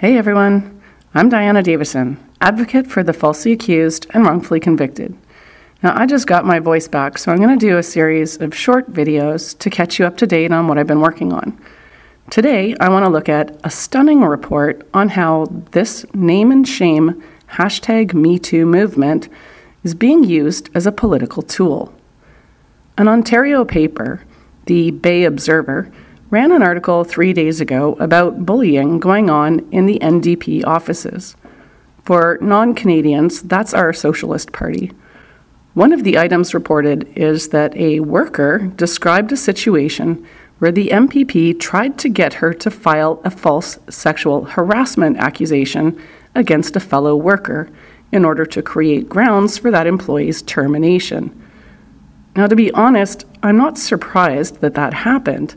Hey everyone, I'm Diana Davison, advocate for the falsely accused and wrongfully convicted. Now, I just got my voice back, so I'm going to do a series of short videos to catch you up to date on what I've been working on. Today, I want to look at a stunning report on how this name and shame #metoo movement is being used as a political tool. An Ontario paper, the Bay Observer, ran an article 3 days ago about bullying going on in the NDP offices. For non-Canadians, that's our Socialist Party. One of the items reported is that a worker described a situation where the MPP tried to get her to file a false sexual harassment accusation against a fellow worker in order to create grounds for that employee's termination. Now, to be honest, I'm not surprised that that happened.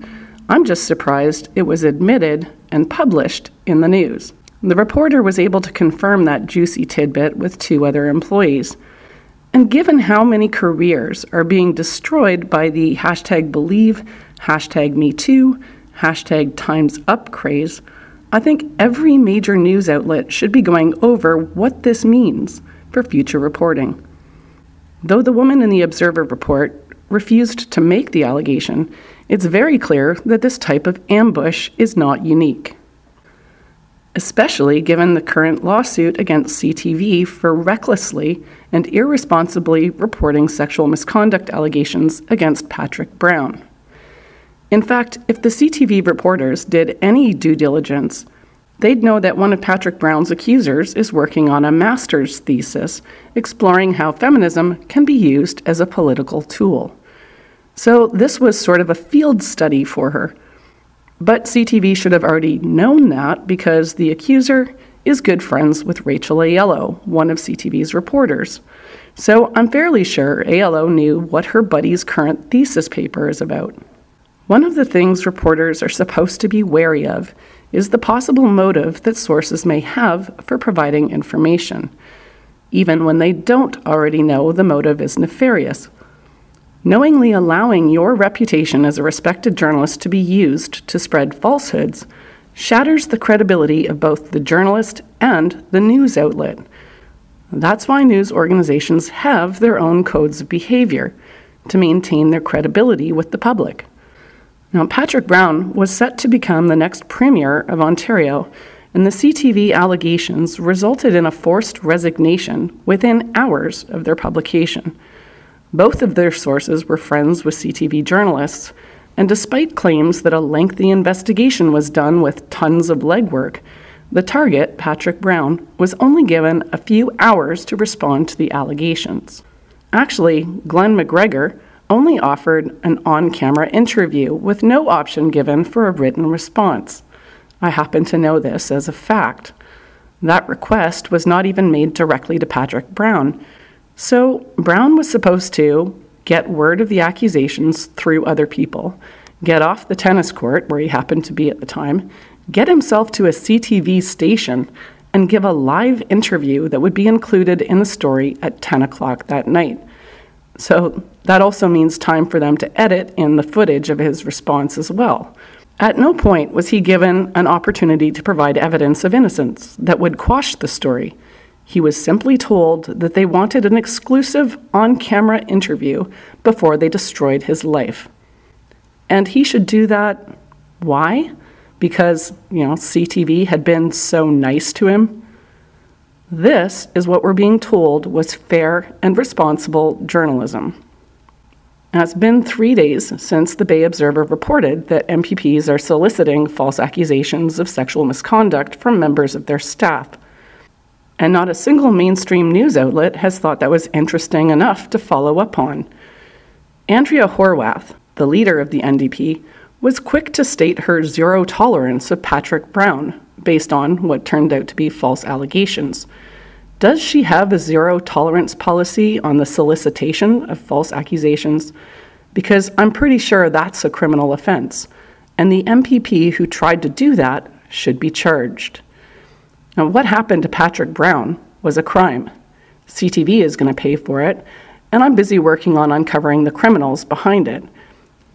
I'm just surprised it was admitted and published in the news. The reporter was able to confirm that juicy tidbit with 2 other employees. And given how many careers are being destroyed by the #Believe, #MeToo, #TimesUp craze, I think every major news outlet should be going over what this means for future reporting. Though the woman in the Observer report refused to make the allegation, it's very clear that this type of ambush is not unique, especially given the current lawsuit against CTV for recklessly and irresponsibly reporting sexual misconduct allegations against Patrick Brown. In fact, if the CTV reporters did any due diligence, they'd know that one of Patrick Brown's accusers is working on a master's thesis exploring how feminism can be used as a political tool. So this was sort of a field study for her. But CTV should have already known that because the accuser is good friends with Rachel Aiello, one of CTV's reporters. So I'm fairly sure Aiello knew what her buddy's current thesis paper is about. One of the things reporters are supposed to be wary of is the possible motive that sources may have for providing information, even when they don't already know the motive is nefarious. Knowingly allowing your reputation as a respected journalist to be used to spread falsehoods shatters the credibility of both the journalist and the news outlet. That's why news organizations have their own codes of behavior to maintain their credibility with the public. Now, Patrick Brown was set to become the next Premier of Ontario, and the CTV allegations resulted in a forced resignation within hours of their publication. Both of their sources were friends with CTV journalists, and despite claims that a lengthy investigation was done with tons of legwork, the target, Patrick Brown, was only given a few hours to respond to the allegations. Actually, Glenn McGregor only offered an on-camera interview with no option given for a written response. I happen to know this as a fact. That request was not even made directly to Patrick Brown. So Brown was supposed to get word of the accusations through other people, get off the tennis court where he happened to be at the time, get himself to a CTV station, and give a live interview that would be included in the story at 10 o'clock that night. So that also means time for them to edit in the footage of his response as well. At no point was he given an opportunity to provide evidence of innocence that would quash the story. He was simply told that they wanted an exclusive on-camera interview before they destroyed his life. And he should do that. Why? Because, CTV had been so nice to him. This is what we're being told was fair and responsible journalism. Now, it's been 3 days since the Bay Observer reported that MPPs are soliciting false accusations of sexual misconduct from members of their staff. And not a single mainstream news outlet has thought that was interesting enough to follow up on. Andrea Horwath, the leader of the NDP, was quick to state her zero tolerance of Patrick Brown based on what turned out to be false allegations. Does she have a zero tolerance policy on the solicitation of false accusations? Because I'm pretty sure that's a criminal offense, and the MPP who tried to do that should be charged. Now, what happened to Patrick Brown was a crime. CTV is going to pay for it, and I'm busy working on uncovering the criminals behind it.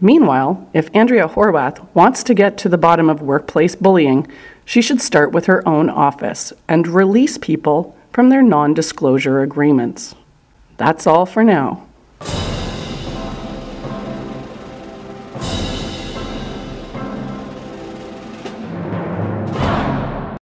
Meanwhile, if Andrea Horwath wants to get to the bottom of workplace bullying, she should start with her own office and release people from their non-disclosure agreements. That's all for now.